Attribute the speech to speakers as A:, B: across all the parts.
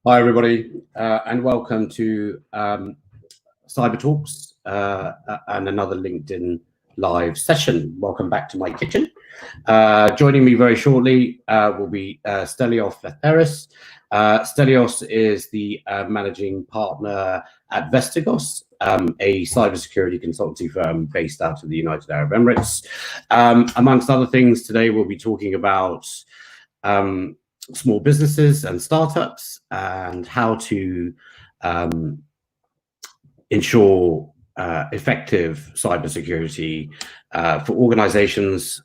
A: Hi, everybody, and welcome to Cybertalks and another LinkedIn live session. Welcome back to my kitchen. Joining me very shortly will be Stelios Leftheris. Stelios is the managing partner at Vestigos, a cybersecurity consultancy firm based out of the United Arab Emirates. Amongst other things, today we'll be talking about small businesses and startups and how to ensure effective cybersecurity for organizations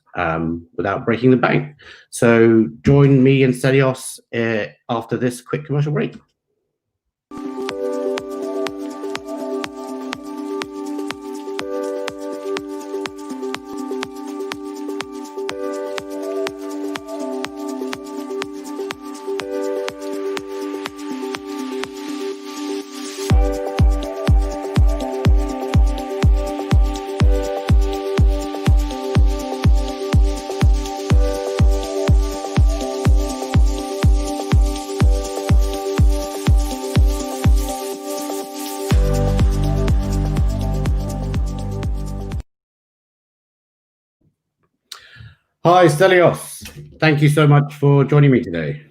A: without breaking the bank. So join me and Stelios after this quick commercial break. Hi, Stelios. Thank you so much for joining me today.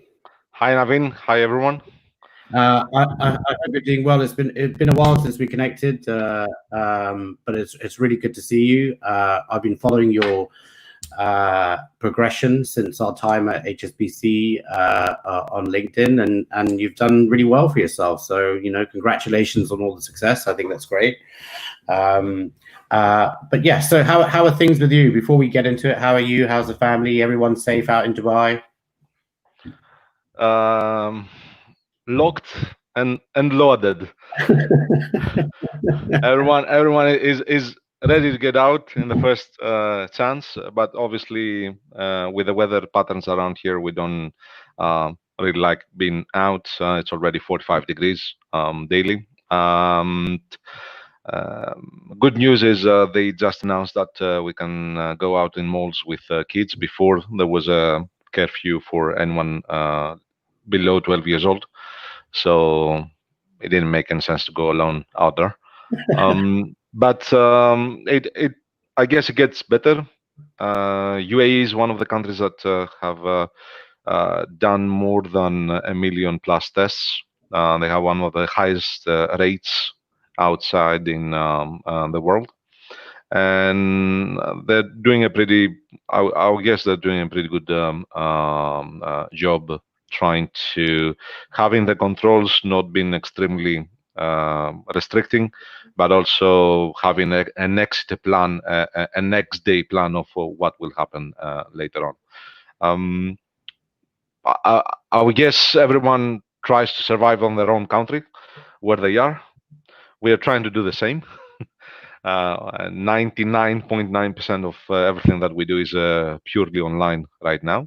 B: Hi, Navin. Hi, everyone.
A: I hope you're doing well. It's been a while since we connected, but it's really good to see you. I've been following your progression since our time at HSBC on LinkedIn, and you've done really well for yourself. So congratulations on all the success. I think that's great. But yeah, so how are things with you? Before we get into it, how are you? How's the family? Everyone safe out in Dubai?
B: Locked and loaded. everyone is ready to get out in the first chance, but obviously with the weather patterns around here, we don't really like being out. It's already 45 degrees daily. Good news is they just announced that we can go out in malls with kids. Before there was a curfew for anyone below 12 years old, so it didn't make any sense to go alone out there. But I guess it gets better. UAE is one of the countries that have done more than 1 million plus tests. They have one of the highest rates outside in the world, and they're doing a pretty, I guess they're doing a pretty good job trying to having the controls not being extremely restricting, but also having an exit plan, a next day plan of what will happen later on. I would guess everyone tries to survive on their own country where they are. We are trying to do the same. 99.9% of everything that we do is purely online right now.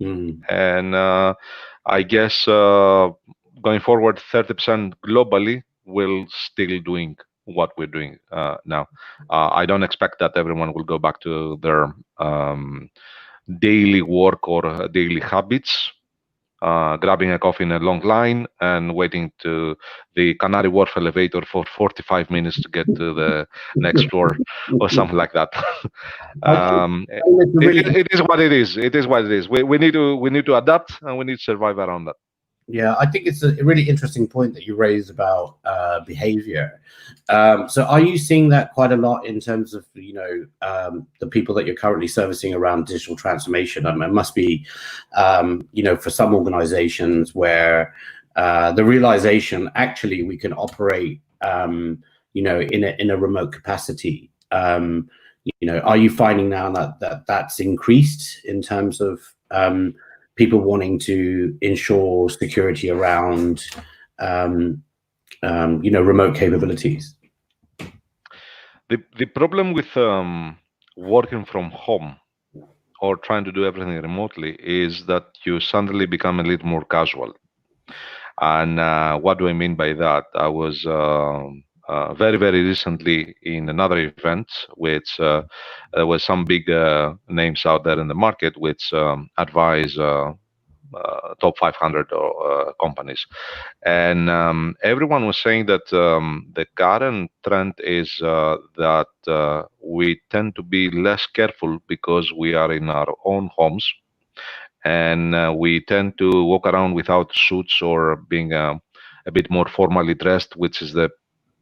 B: And I guess going forward, 30% globally will still doing what we're doing now. I don't expect that everyone will go back to their daily work or daily habits. Grabbing a coffee in a long line and waiting to the Canary Wharf elevator for 45 minutes to get to the next floor or something like that. It is what it is. It is what it is. We need to adapt, and we need to survive around that.
A: Yeah, I think it's a really interesting point that you raised about behavior. So are you seeing that quite a lot in terms of, the people that you're currently servicing around digital transformation? I mean, it must be, for some organizations where the realization actually we can operate, in a remote capacity. Are you finding now that's increased in terms of people wanting to ensure security around, remote capabilities?
B: The problem with working from home or trying to do everything remotely is that you suddenly become a little more casual. And what do I mean by that? I was very, very recently in another event, which there was some big names out there in the market which advise top 500 companies. And everyone was saying that the current trend is that we tend to be less careful because we are in our own homes, and we tend to walk around without suits or being a bit more formally dressed, which is the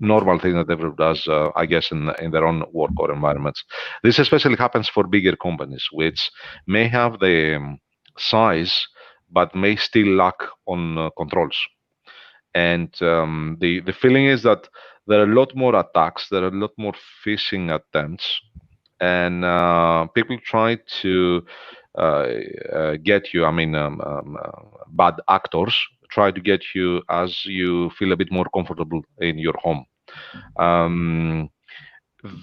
B: normal thing that everyone does, I guess, in their own work or environments. This especially happens for bigger companies, which may have the size but may still lack on controls. And the feeling is that there are a lot more attacks, there are a lot more phishing attempts, and people try to get you. I mean, bad actors try to get you as you feel a bit more comfortable in your home. Um,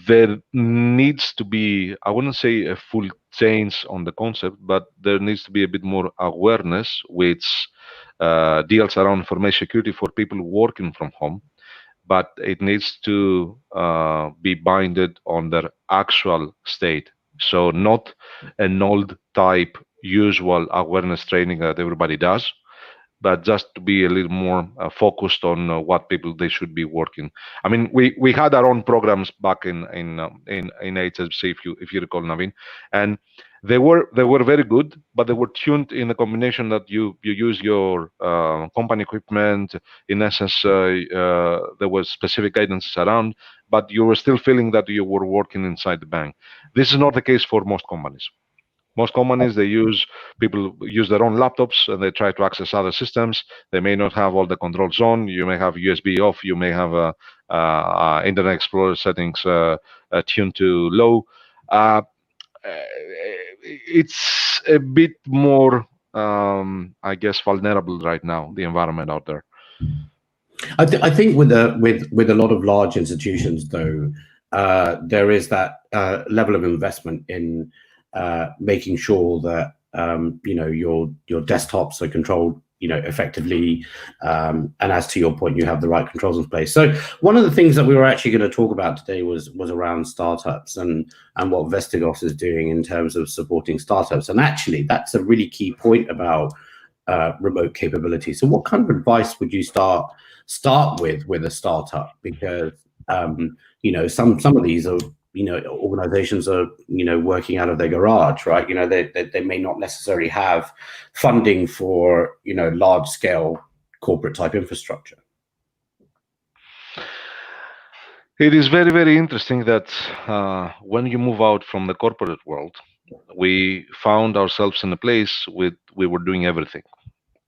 B: there needs to be, I wouldn't say a full change on the concept, but there needs to be a bit more awareness which deals around information security for people working from home, but it needs to be binded on their actual state. So not an old type usual awareness training that everybody does, but just to be a little more focused on what people they should be working. I mean, we had our own programs back in HSBC, if you recall, Navin, and they were very good, but they were tuned in a combination that you use your company equipment. In essence, there was specific guidance around, but you were still feeling that you were working inside the bank. This is not the case for most companies. Most companies, people use their own laptops and they try to access other systems. They may not have all the controls on. You may have USB off. You may have Internet Explorer settings tuned to low. Uh, it's a bit more, I guess, vulnerable right now, the environment out there.
A: I think with a lot of large institutions, though, there is that level of investment in making sure that your desktops are controlled effectively, and as to your point, you have the right controls in place. So one of the things that we were actually going to talk about today was around startups and what Vestigos is doing in terms of supporting startups. And actually, that's a really key point about remote capability. So what kind of advice would you start with a startup? Because some of these are organizations are working out of their garage, right? They may not necessarily have funding for large scale corporate type infrastructure.
B: It is very, very interesting that when you move out from the corporate world, we found ourselves in a place we were doing everything.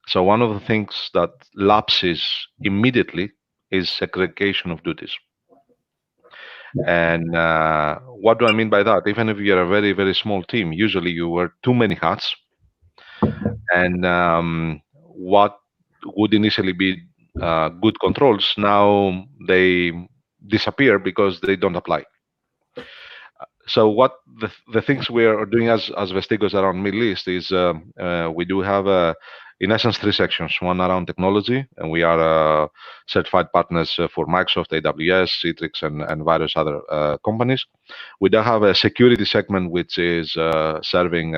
B: So one of the things that lapses immediately is segregation of duties. And what do I mean by that? Even if you're a very, very small team, usually you wear too many hats. And what would initially be good controls, now they disappear because they don't apply. So what the things we are doing as Vestigos around Middle East is we do have in essence 3 sections. One around technology, and we are certified partners for Microsoft, AWS, Citrix, and various other companies. We do have a security segment which is serving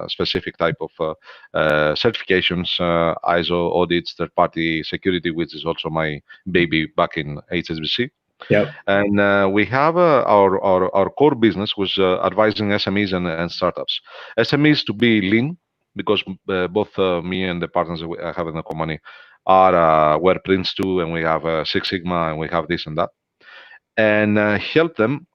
B: specific type of certifications, ISO audits, third-party security, which is also my baby back in HSBC.
A: Yeah.
B: And we have our core business was advising SMEs and startups. SMEs to be lean, because both me and the partners that I have in the company are we're Prince 2, and we have Six Sigma, and we have this and that, and help them.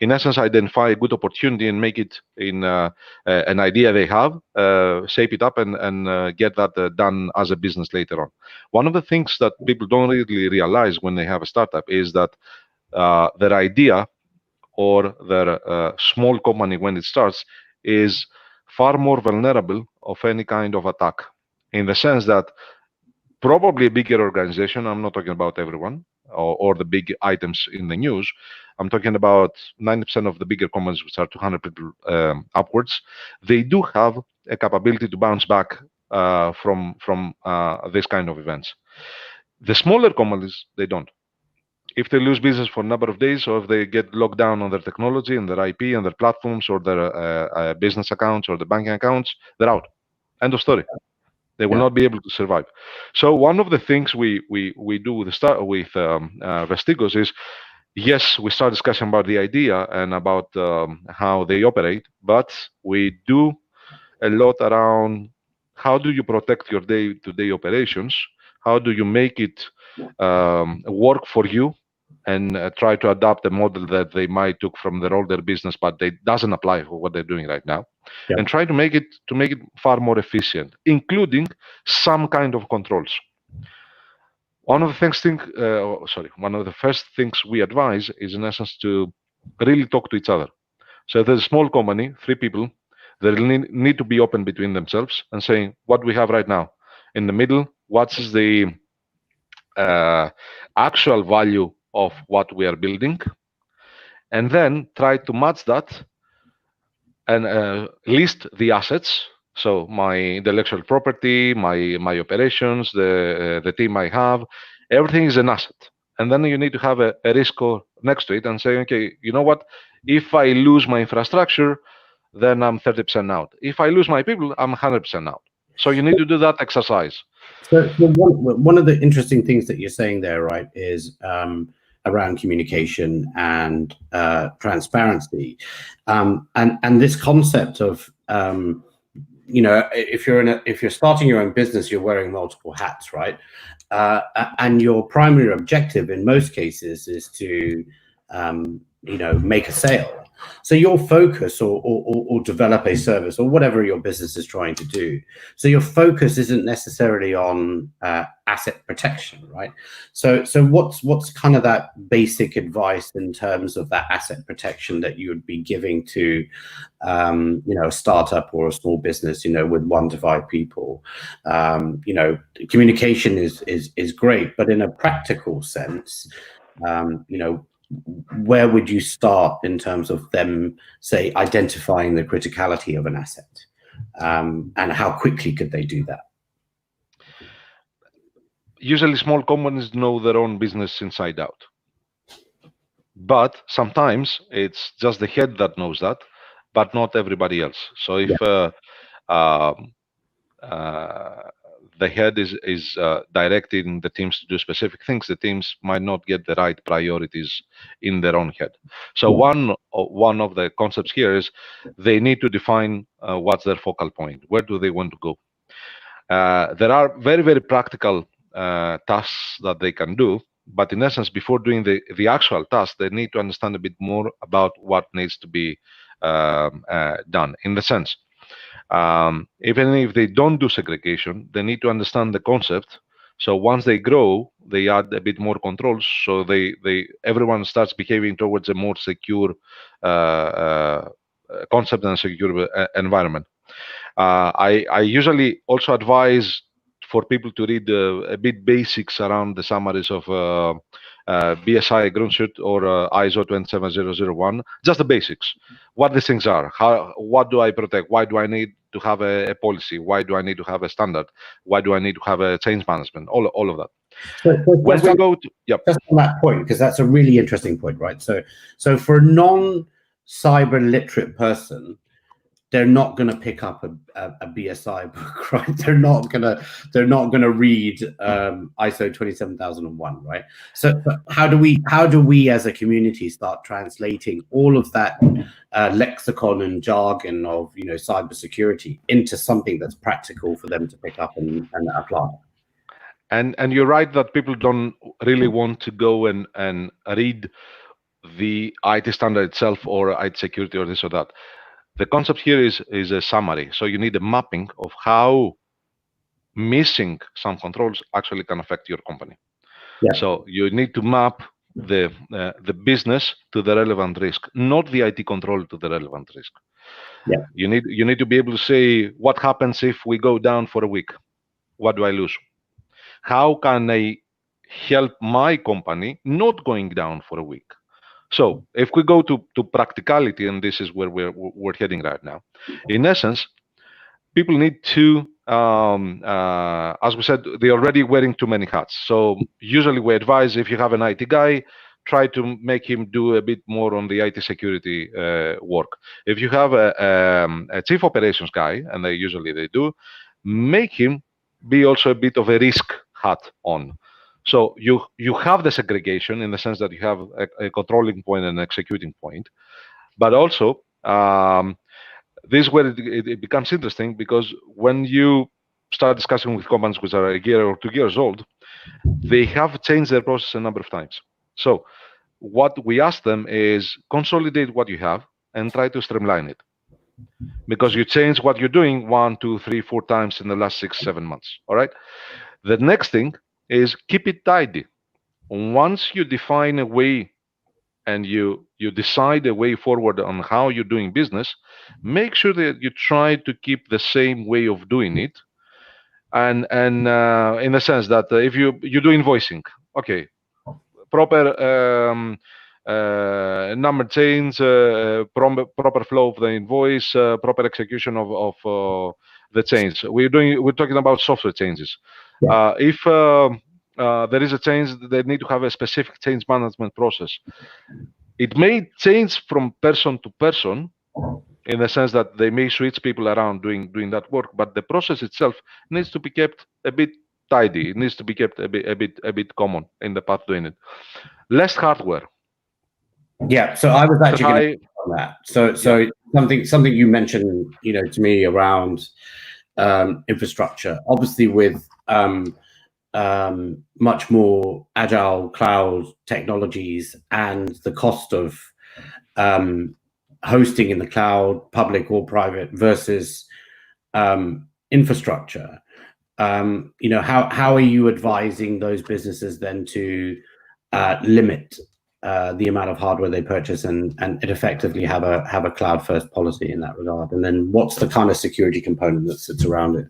B: In essence, identify a good opportunity and make it in an idea they have, shape it up, and get that done as a business later on. One of the things that people don't really realize when they have a startup is that their idea or their small company, when it starts, is far more vulnerable of any kind of attack, in the sense that probably a bigger organization, I'm not talking about everyone, or the big items in the news, I'm talking about 90% of the bigger companies, which are 200 people upwards, they do have a capability to bounce back from this kind of events. The smaller companies, they don't. If they lose business for a number of days, or if they get locked down on their technology and their IP and their platforms or their business accounts or the banking accounts, they're out. End of story. They will not be able to survive. So one of the things we do with Vestigos is, yes, we start discussing about the idea and about how they operate, but we do a lot around how do you protect your day-to-day operations, how do you make it work for you, and try to adapt a model that they might took from their older business, but it doesn't apply for what they're doing right now, and try to make it far more efficient, including some kind of controls. One of the one of the first things we advise is, in essence, to really talk to each other. So if there's a small company, 3 people, they need to be open between themselves and saying what we have right now. In the middle, what is the actual value of what we are building, and then try to match that and list the assets. So my intellectual property, my operations, the team I have, everything is an asset. And then you need to have a risk score next to it and say, okay, you know what? If I lose my infrastructure, then I'm 30% out. If I lose my people, I'm 100% out. So you need to do that exercise.
A: So one of the interesting things that you're saying there, right, is around communication and transparency, and this concept of if you're starting your own business, you're wearing multiple hats, right? And your primary objective in most cases is to make a sale. So your focus or develop a service or whatever your business is trying to do. So your focus isn't necessarily on asset protection, right? So what's kind of that basic advice in terms of that asset protection that you would be giving to a startup or a small business, with 1 to 5 people? Communication is great, but in a practical sense, where would you start in terms of them, say, identifying the criticality of an asset, and how quickly could they do that?
B: Usually small companies know their own business inside out, but sometimes it's just the head that knows that, but not everybody else. So if the head is directing the teams to do specific things, the teams might not get the right priorities in their own head. So one of the concepts here is they need to define what's their focal point. Where do they want to go? There are very, very practical tasks that they can do, but in essence, before doing the actual task, they need to understand a bit more about what needs to be done. In the sense, even if they don't do segregation, they need to understand the concept. So once they grow, they add a bit more controls. So everyone starts behaving towards a more secure concept and secure environment. I usually also advise for people to read a bit basics around the summaries of BSI Grundschutz or ISO 27001, just the basics, what these things are, what do I protect, why do I need to have a policy, why do I need to have a standard, why do I need to have a change management, all of that. When we go to,
A: just on that point, because that's a really interesting point, right? So for a non-cyber literate person, they're not going to pick up a BSI book, right? They're not going to read ISO 27001, right? So how do we as a community start translating all of that lexicon and jargon of cybersecurity into something that's practical for them to pick up and apply?
B: And you're right that people don't really want to go and read the IT standard itself or IT security or this or that. The concept here is a summary. So you need a mapping of how missing some controls actually can affect your company. Yeah. So you need to map the business to the relevant risk, not the IT control to the relevant risk. Yeah. You need to be able to say, what happens if we go down for a week? What do I lose? How can I help my company not going down for a week? So if we go to practicality, and this is where we're heading right now, in essence, people need to, as we said, they're already wearing too many hats. So usually we advise, if you have an IT guy, try to make him do a bit more on the IT security work. If you have a chief operations guy, and they do, make him be also a bit of a risk hat on. So you have the segregation in the sense that you have a controlling point and an executing point, but also this is where it becomes interesting, because when you start discussing with companies which are a year or 2 years old, they have changed their process a number of times. So what we ask them is consolidate what you have and try to streamline it, because you change what you're doing 1, 2, 3, 4 times in the last 6, 7 months. All right. The next thing is keep it tidy. Once you define a way and you decide a way forward on how you're doing business, make sure that you try to keep the same way of doing it. And in the sense that if you do invoicing, okay, proper number chains, proper flow of the invoice, proper execution of the chains. We're talking about software changes.
A: Yeah.
B: If there is a change, they need to have a specific change management process. It may change from person to person, in the sense that they may switch people around doing that work, but the process itself needs to be kept a bit tidy. It needs to be kept a bit common in the path doing it. Less hardware.
A: Yeah. So I was actually going to on that. So something you mentioned, to me around infrastructure. Obviously, with much more agile cloud technologies and the cost of hosting in the cloud, public or private, versus infrastructure. How are you advising those businesses then to limit the amount of hardware they purchase and effectively have a cloud first policy in that regard? And then what's the kind of security component that sits around it?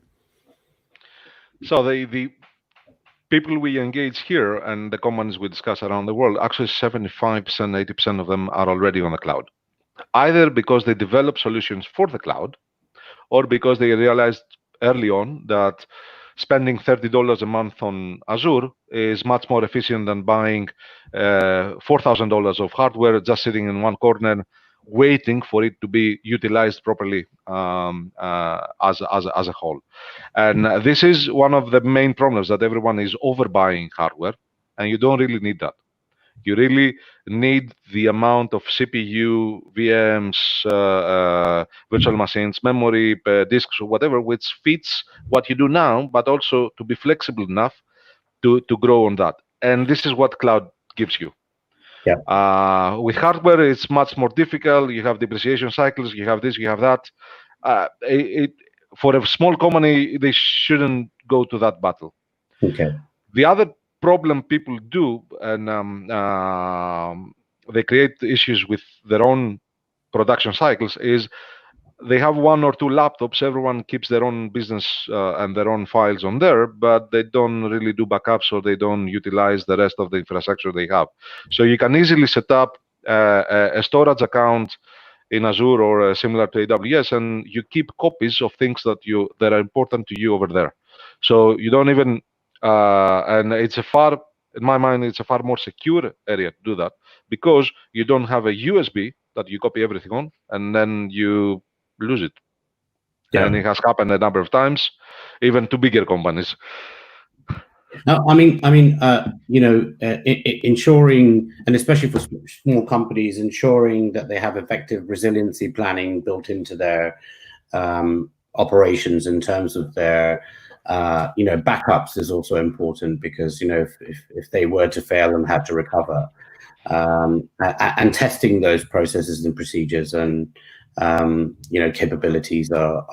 B: So the people we engage here and the companies we discuss around the world, actually 75%, 80% of them are already on the cloud, either because they develop solutions for the cloud, or because they realized early on that spending $30 a month on Azure is much more efficient than buying $4,000 of hardware just sitting in one corner, waiting for it to be utilized properly as a whole. And this is one of the main problems, that everyone is overbuying hardware, and you don't really need that. You really need the amount of CPU, VMs, virtual machines, memory, disks, or whatever, which fits what you do now, but also to be flexible enough to grow on that. And this is what cloud gives you.
A: Yeah.
B: With hardware, it's much more difficult. You have depreciation cycles. You have this. You have that. For a small company, they shouldn't go to that battle.
A: Okay.
B: The other problem people do, and they create issues with their own production cycles, is they have 1 or 2 laptops. Everyone keeps their own business and their own files on there, but they don't really do backups, or they don't utilize the rest of the infrastructure they have. So you can easily set up a storage account in Azure or similar to AWS, and you keep copies of things that are important to you over there. So you don't even and in my mind, it's a far more secure area to do that, because you don't have a USB that you copy everything on and then you lose it.
A: Yeah.
B: And it has happened a number of times, even to bigger companies.
A: Now, ensuring, and especially for small companies, ensuring that they have effective resiliency planning built into their operations in terms of their backups is also important, because if they were to fail and had to recover, and testing those processes and procedures and capabilities are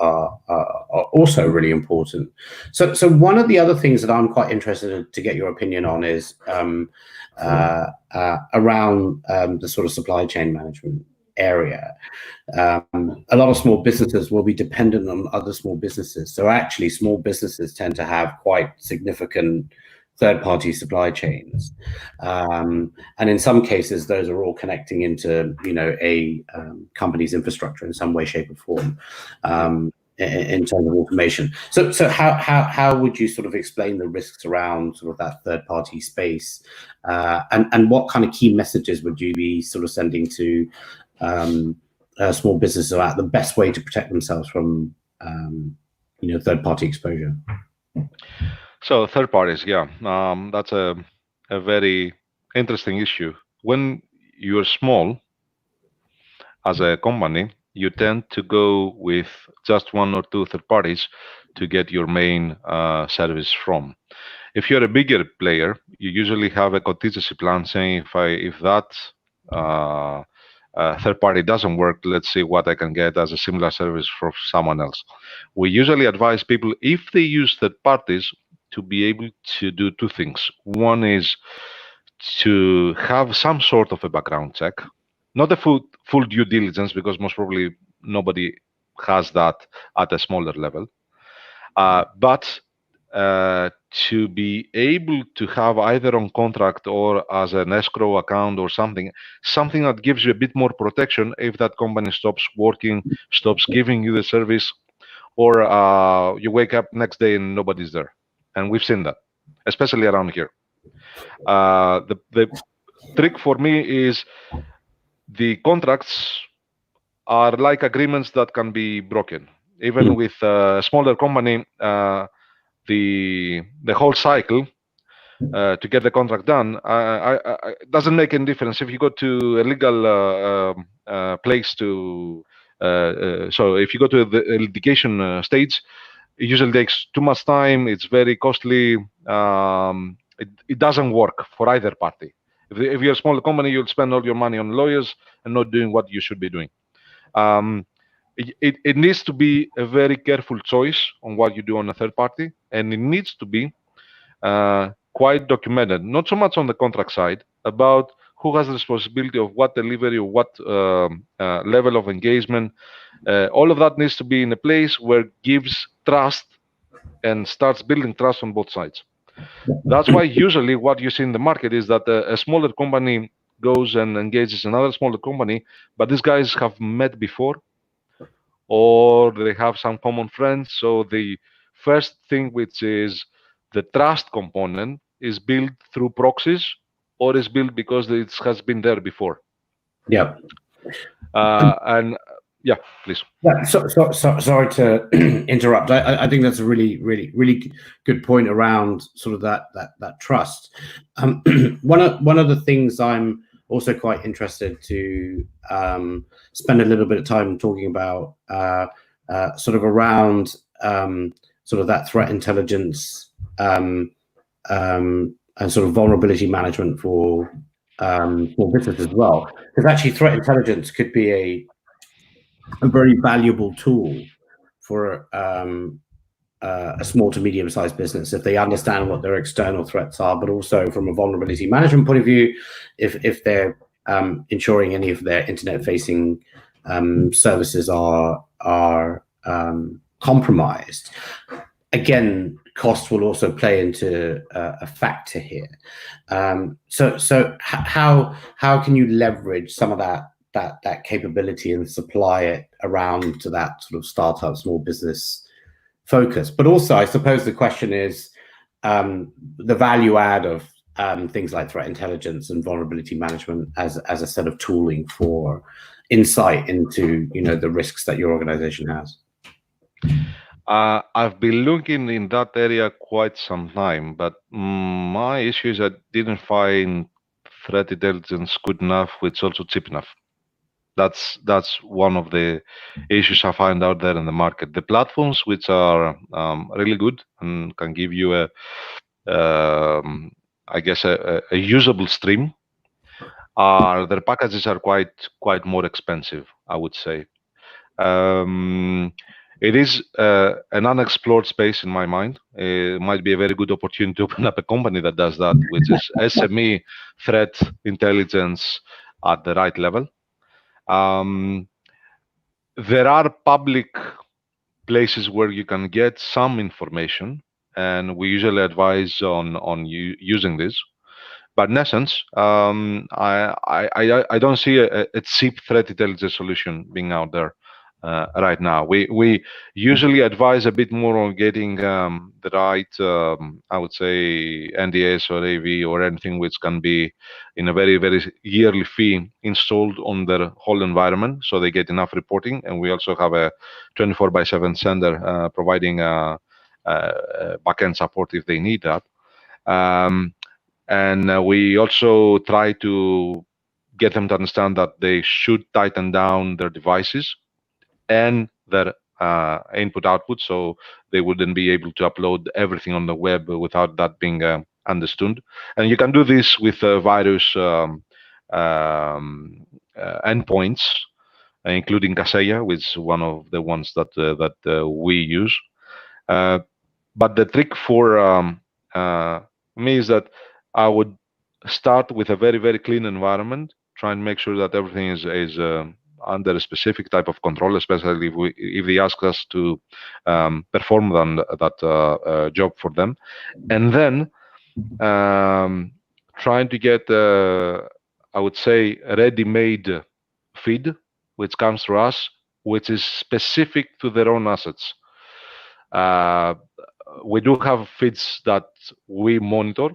A: also really important. So one of the other things that I'm quite interested to get your opinion on is around the sort of supply chain management area. A lot of small businesses will be dependent on other small businesses. So actually, small businesses tend to have quite significant third-party supply chains, and in some cases, those are all connecting into a company's infrastructure in some way, shape, or form, in terms of automation. So how would you sort of explain the risks around sort of that third-party space, and what kind of key messages would you be sort of sending to small businesses about the best way to protect themselves from third-party exposure?
B: So third parties, yeah, that's a very interesting issue. When you're small as a company, you tend to go with just one or two third parties to get your main service from. If you're a bigger player, you usually have a contingency plan saying if that uh, third party doesn't work, let's see what I can get as a similar service from someone else. We usually advise people, if they use third parties, to be able to do two things. One is to have some sort of a background check, not a full due diligence, because most probably nobody has that at a smaller level, but to be able to have either on contract or as an escrow account or something that gives you a bit more protection if that company stops working, stops giving you the service, or you wake up next day and nobody's there. And we've seen that, especially around here. The trick for me is the contracts are like agreements that can be broken. Even with a smaller company, the whole cycle to get the contract done doesn't make any difference if you go to a legal place to. So if you go to the litigation stage, it usually takes too much time. It's very costly. It doesn't work for either party. If you're a small company, you'll spend all your money on lawyers and not doing what you should be doing. It needs to be a very careful choice on what you do on a third party, and it needs to be quite documented, not so much on the contract side, about who has the responsibility of what delivery or what level of engagement. All of that needs to be in a place where it gives trust and starts building trust on both sides. That's why usually what you see in the market is that a smaller company goes and engages another smaller company, but these guys have met before, or they have some common friends. So the first thing, which is the trust component, is built through proxies, or is built because it has been there before.
A: Yeah.
B: And yeah, please.
A: Yeah, sorry to interrupt. I think that's a really good point around sort of that trust. One of the things I'm also quite interested to spend a little bit of time talking about, sort of around sort of that threat intelligence and sort of vulnerability management for business as well. Because actually, threat intelligence could be a very valuable tool for a small to medium-sized business if they understand what their external threats are, but also from a vulnerability management point of view, if they're ensuring any of their internet-facing services are compromised. Again, cost will also play into a factor here. So how can you leverage some of that capability and supply it around to that sort of startup small business focus? But also, I suppose the question is the value add of things like threat intelligence and vulnerability management as a set of tooling for insight into the risks that your organization has.
B: I've been looking in that area quite some time, but my issue is I didn't find threat intelligence good enough, which is also cheap enough. That's one of the issues I find out there in the market. The platforms which are really good and can give you I guess a usable stream, their packages are quite more expensive, I would say. It is an unexplored space in my mind. It might be a very good opportunity to open up a company that does that, which is SME threat intelligence at the right level. There are public places where you can get some information, and we usually advise on using this. But in essence, I don't see a cheap threat intelligence solution being out there. right now. We usually advise a bit more on getting the right, I would say, NDS or AV or anything which can be in a very, very yearly fee installed on their whole environment, so they get enough reporting. And we also have a 24/7 sender providing backend support if they need that. And we also try to get them to understand that they should tighten down their devices and their input output, so they wouldn't be able to upload everything on the web without that being understood. And you can do this with various endpoints, including Kaseya, which is one of the ones that we use. But the trick for me is that I would start with a very, very clean environment, try and make sure that everything is under a specific type of control, especially if they ask us to perform that job for them. And then trying to get, I would say, a ready-made feed, which comes through us, which is specific to their own assets. We do have feeds that we monitor,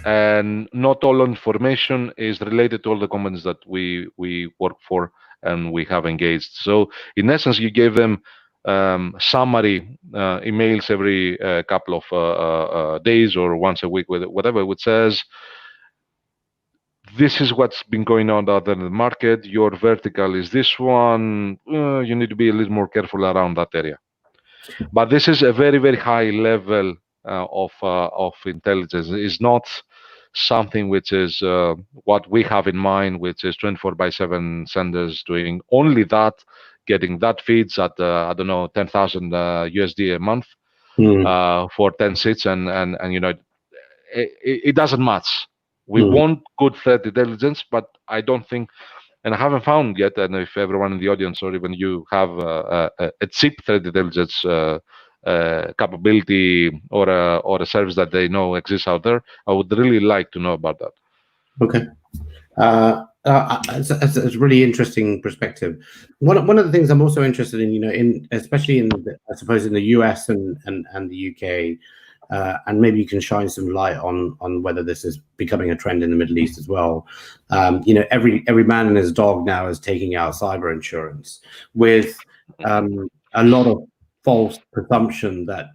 B: and not all information is related to all the companies that we work for and we have engaged. So in essence, you gave them summary emails every couple of days or once a week, with whatever, which says, this is what's been going on out there in the market. Your vertical is this one. You need to be a little more careful around that area. But this is a very, very high level of intelligence. It's not something which is what we have in mind, which is 24/7 senders doing only that, getting that feeds at I don't know, 10,000 USD a month for 10 seats, and you know, it doesn't match. We want good threat intelligence, but I don't think, and I haven't found yet, and if everyone in the audience or even you have a cheap threat intelligence capability or a service that they know exists out there, I would really like to know about that.
A: Okay. It's a really interesting perspective. One of the things I'm also interested in, you know, especially I suppose in the US and the UK, and maybe you can shine some light on whether this is becoming a trend in the Middle East as well. You know, every man and his dog now is taking out cyber insurance with a lot of false presumption that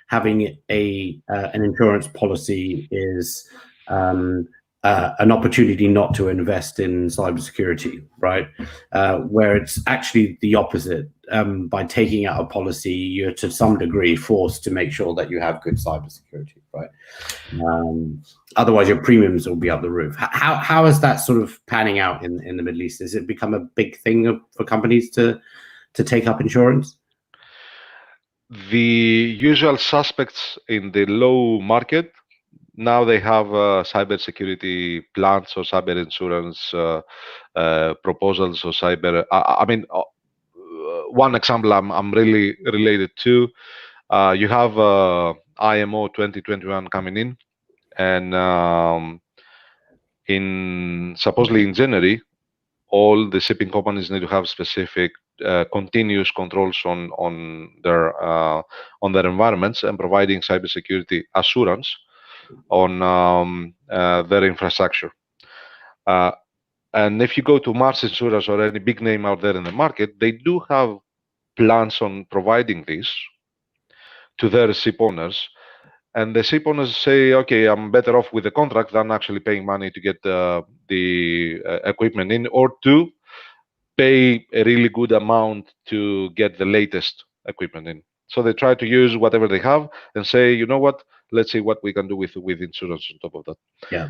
A: having an insurance policy is an opportunity not to invest in cybersecurity, right? Where it's actually the opposite. By taking out a policy, you're to some degree forced to make sure that you have good cybersecurity, right? Otherwise, your premiums will be up the roof. How is that sort of panning out in the Middle East? Has it become a big thing for companies to take up insurance?
B: The usual suspects in the low market, now they have cybersecurity plans or cyber insurance proposals or cyber. I mean, one example I'm really related to. You have IMO 2021 coming in, and supposedly in January, all the shipping companies need to have specific continuous controls on their environments and providing cybersecurity assurance on their infrastructure. And if you go to Mars Insurance or any big name out there in the market, they do have plans on providing this to their ship owners. And the ship owners say, okay, I'm better off with the contract than actually paying money to get the equipment in, or to pay a really good amount to get the latest equipment in. So they try to use whatever they have and say, you know what, let's see what we can do with insurance on top of that.
A: Yeah.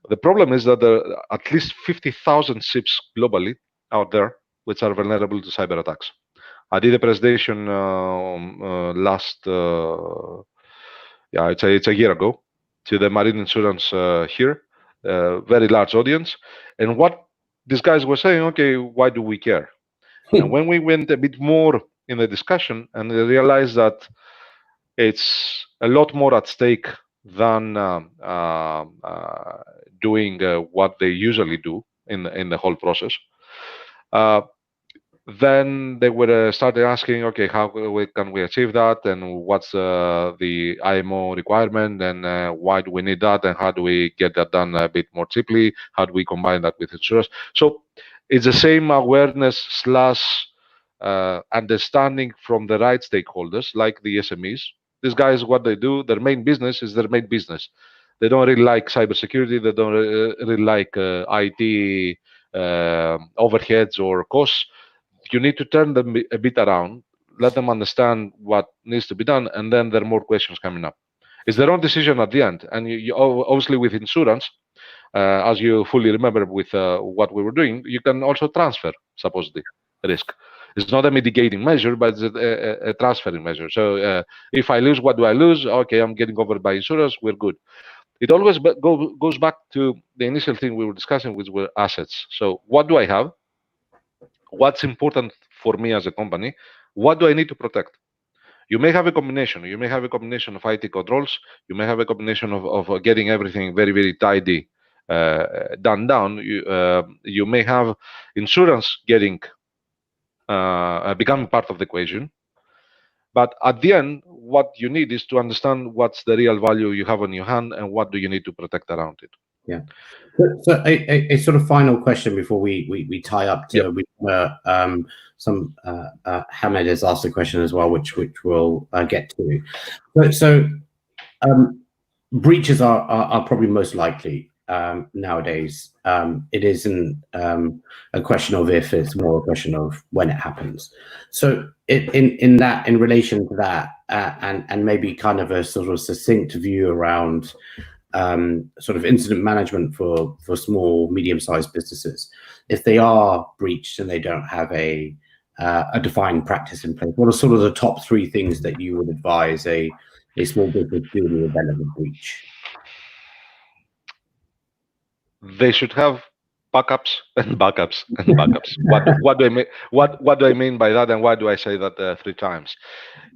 B: The problem is that there are at least 50,000 ships globally out there which are vulnerable to cyber attacks. I did a presentation last, I'd say it's a year ago, to the marine insurance here, very large audience. And what these guys were saying, okay, why do we care? And when we went a bit more in the discussion and realized that it's a lot more at stake than doing what they usually do in the whole process. Then they were started asking, okay, how can we achieve that, and what's the IMO requirement, and why do we need that, and how do we get that done a bit more cheaply? How do we combine that with insurance? So it's the same awareness slash understanding from the right stakeholders, like the SMEs. These guys, what they do, their main business is their main business. They don't really like cybersecurity. They don't really like IT overheads or costs. You need to turn them a bit around, let them understand what needs to be done, and then there are more questions coming up. It's their own decision at the end. And obviously with insurance, as you fully remember with what we were doing, you can also transfer supposedly risk. It's not a mitigating measure, but it's a transferring measure. So if I lose, what do I lose? Okay, I'm getting covered by insurance. We're good. It always goes back to the initial thing we were discussing, which were assets. So what do I have? What's important for me as a company? What do I need to protect? You may have a combination. You may have a combination of IT controls. You may have a combination of getting everything very, very tidy done down. You may have insurance getting becoming part of the equation. But at the end, what you need is to understand what's the real value you have on your hand and what do you need to protect around it.
A: Yeah. So a sort of final question before we tie up to some Hamid has asked a question as well, which we'll get to. So breaches are probably most likely nowadays. It isn't a question of if, it's more a question of when it happens. So in relation to that, and maybe kind of a sort of succinct view around sort of incident management for small, medium-sized businesses, if they are breached and they don't have a defined practice in place, what are sort of the top 3 things that you would advise a small business do in the event of a breach?
B: They should have backups and backups and backups. What do I mean? What do I mean by that, and why do I say that 3 times?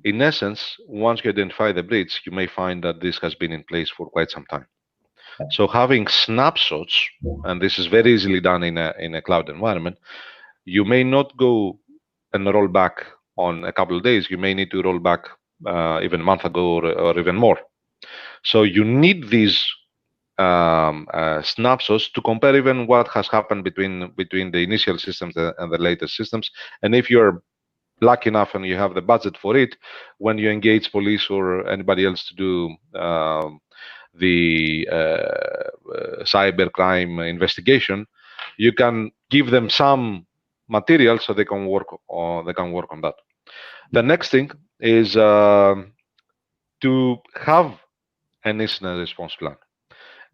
B: In essence, once you identify the breach, you may find that this has been in place for quite some time. So having snapshots, and this is very easily done in a cloud environment, you may not go and roll back on a couple of days. You may need to roll back even a month ago or even more. So you need these snapshots to compare even what has happened between the initial systems and the latest systems. And if you're lucky enough and you have the budget for it, when you engage police or anybody else to do the cyber crime investigation, you can give them some material so they can work on that. The next thing is to have an incident response plan,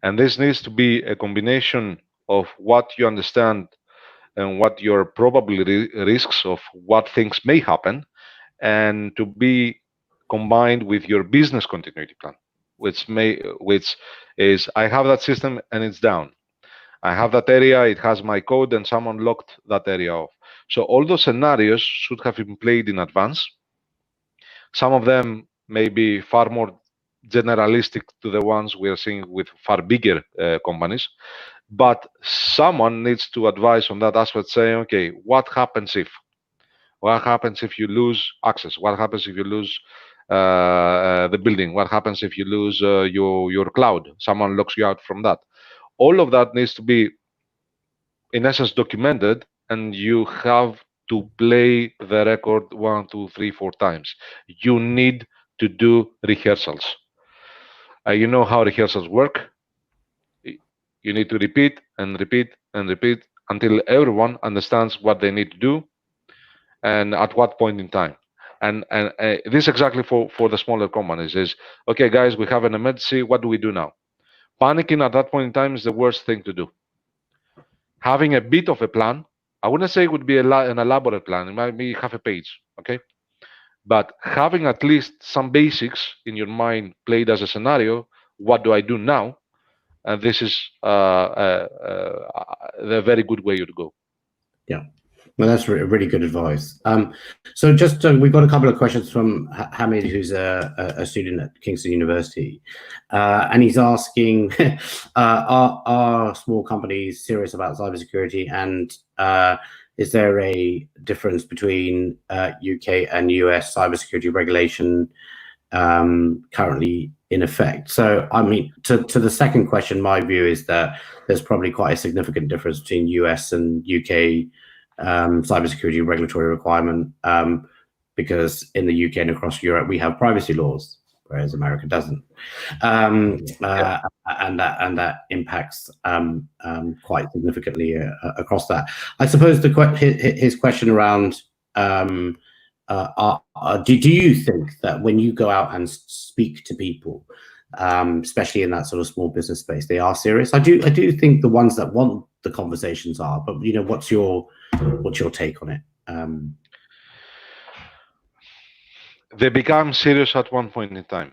B: and this needs to be a combination of what you understand and what your probable risks of what things may happen, and to be combined with your business continuity plan, which is I have that system and it's down. I have that area, it has my code, and someone locked that area off. So all those scenarios should have been played in advance. Some of them may be far more generalistic to the ones we are seeing with far bigger companies, but someone needs to advise on that aspect, saying, okay, what happens if? What happens if you lose access? What happens if you lose the building? What happens if you lose your cloud? Someone locks you out from that. All of that needs to be, in essence, documented, and you have to play the record 1, 2, 3, 4 times. You need to do rehearsals. You know how rehearsals work. You need to repeat and repeat and repeat until everyone understands what they need to do and at what point in time. And this exactly for the smaller companies is, okay, guys, we have an emergency. What do we do now? Panicking at that point in time is the worst thing to do. Having a bit of a plan, I wouldn't say it would be an elaborate plan. It might be half a page, okay? But having at least some basics in your mind played as a scenario, what do I do now? And this is the very good way to go.
A: Yeah, well, that's really good advice. So just we've got a couple of questions from Hamid, who's a student at Kingston University, and he's asking, are small companies serious about cybersecurity? And is there a difference between UK and US cybersecurity regulation currently in effect? So, I mean, to the second question, my view is that there's probably quite a significant difference between US and UK cybersecurity regulatory requirement, because in the UK and across Europe we have privacy laws, whereas America doesn't, and that impacts quite significantly across that. I suppose his question around do you think that when you go out and speak to people, especially in that sort of small business space, they are serious? I do think the ones that want the conversations are, but you know, what's your take on it?
B: They become serious at one point in time.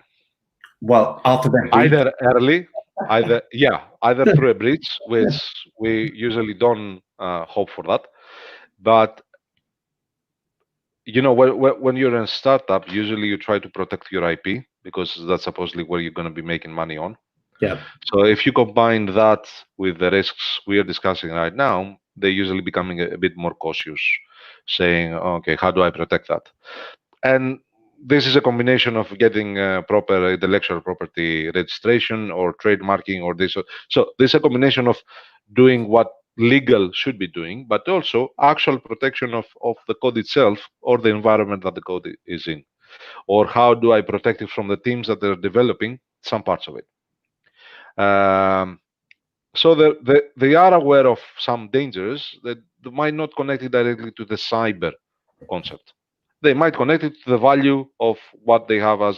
A: Well, after that,
B: either early, either through a breach, which we usually don't hope for that. But you know, when you're in a startup, usually you try to protect your IP because that's supposedly where you're going to be making money on.
A: Yeah.
B: So if you combine that with the risks we are discussing right now, they're usually becoming a bit more cautious, saying, "Okay, how do I protect that?" And this is a combination of getting proper intellectual property registration or trademarking or this. So this is a combination of doing what legal should be doing, but also actual protection of the code itself or the environment that the code is in. Or how do I protect it from the teams that are developing some parts of it? So they are aware of some dangers that might not connect it directly to the cyber concept. They might connect it to the value of what they have as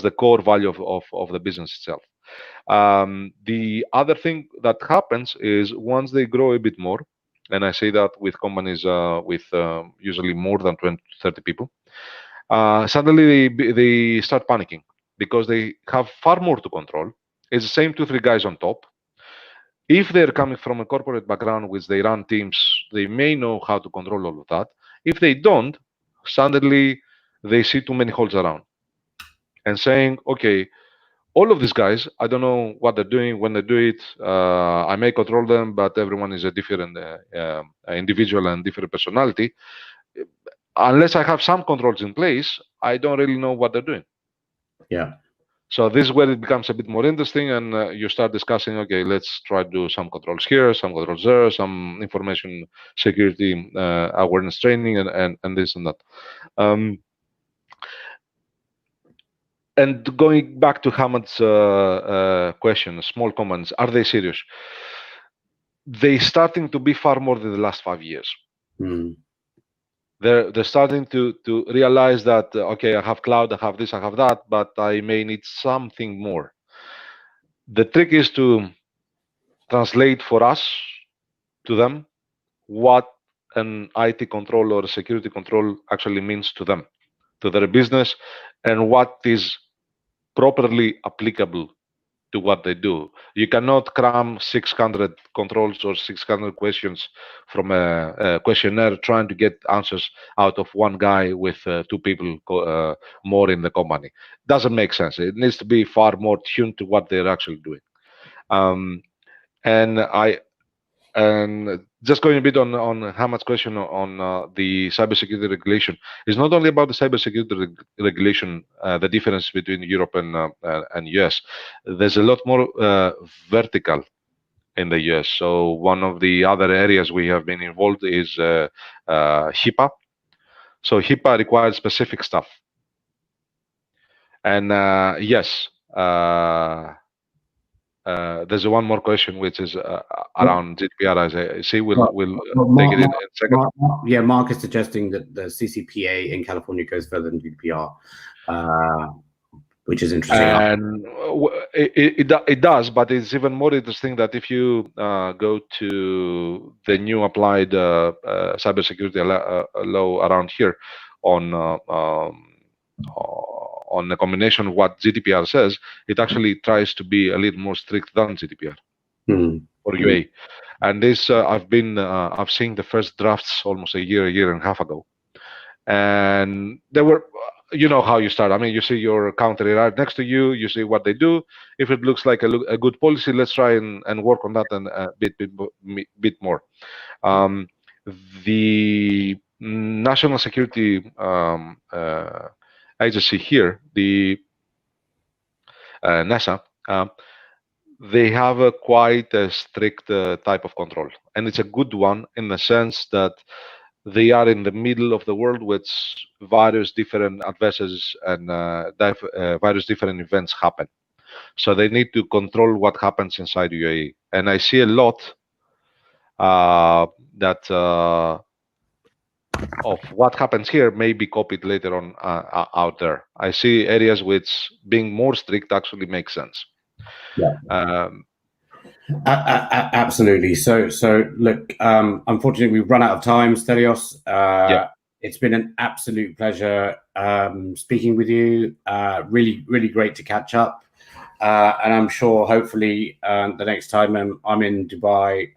B: the core value of the business itself. The other thing that happens is once they grow a bit more, and I say that with companies with usually more than 20 to 30 people, suddenly they start panicking because they have far more to control. It's the same 2 3 guys on top. If they're coming from a corporate background which they run teams, they may know how to control all of that. If they don't, suddenly they see too many holes around and saying, okay, all of these guys, I don't know what they're doing when they do it. I may control them, but everyone is a different individual and different personality. Unless I have some controls in place, I don't really know what they're doing.
A: Yeah.
B: So this is where it becomes a bit more interesting, and you start discussing. Okay, let's try to do some controls here, some controls there, some information security awareness training, and this and that. And going back to Hamad's question, small comments, are they serious? They starting to be far more than the last 5 years.
A: Mm.
B: They're starting to realize that okay, I have cloud, I have this, I have that, but I may need something more. The trick is to translate for us to them what an IT control or a security control actually means to them, to their business, and what is properly applicable to what they do. You cannot cram 600 controls or 600 questions from a questionnaire trying to get answers out of one guy with 2 people more in the company. Doesn't make sense. It needs to be far more tuned to what they're actually doing. And just going a bit on Hamad's question on the cybersecurity regulation, is not only about the cybersecurity regulation, the difference between Europe and US. There's a lot more vertical in the US. So one of the other areas we have been involved is HIPAA. So HIPAA requires specific stuff. And yes, there's one more question, which is around GDPR. I see. We'll take it in a second.
A: Mark is suggesting that the CCPA in California goes further than GDPR, which is interesting.
B: And it does, but it's even more interesting that if you go to the new applied cybersecurity law around here on a combination of what GDPR says, it actually tries to be a little more strict than GDPR or UA. And this I've seen the first drafts almost a year and a half ago, and there were, you know how you start. I mean, you see your country right next to you. You see what they do. If it looks like a good policy, let's try and work on that and a bit more. The national security agency here, the NASA, they have a quite a strict type of control, and it's a good one in the sense that they are in the middle of the world with various different adversaries and various different events happen. So they need to control what happens inside UAE. And I see a lot that of what happens here may be copied later on out there. I see areas which being more strict actually makes sense.
A: Yeah. Absolutely. So look, unfortunately, we've run out of time, Stelios.
B: Yeah.
A: It's been an absolute pleasure speaking with you. Really, really great to catch up. And I'm sure, hopefully, the next time I'm in Dubai,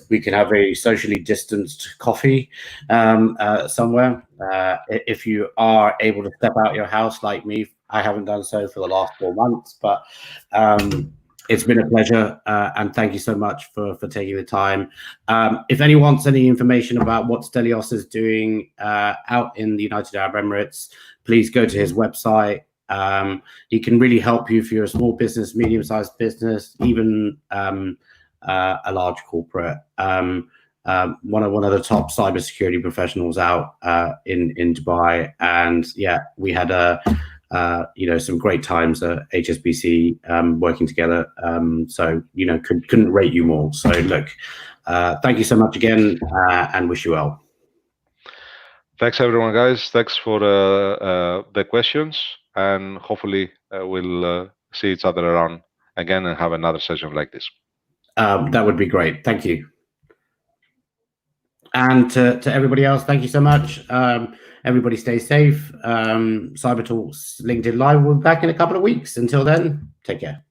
A: we can have a socially distanced coffee somewhere. If you are able to step out your house like me, I haven't done so for the last 4 months, but it's been a pleasure, and thank you so much for taking the time. If anyone wants any information about what Stelios is doing out in the United Arab Emirates, please go to his website. He can really help you if you're a small business, medium-sized business, even a large corporate. One of the top cybersecurity professionals out in Dubai, and yeah, we had some great times at HSBC working together. So couldn't rate you more. So look, thank you so much again, and wish you well.
B: Thanks everyone, guys. Thanks for the questions, and hopefully we'll see each other around again and have another session like this.
A: That would be great. Thank you. And to everybody else, thank you so much. Everybody stay safe. Cybertalks LinkedIn Live will be back in a couple of weeks. Until then, take care.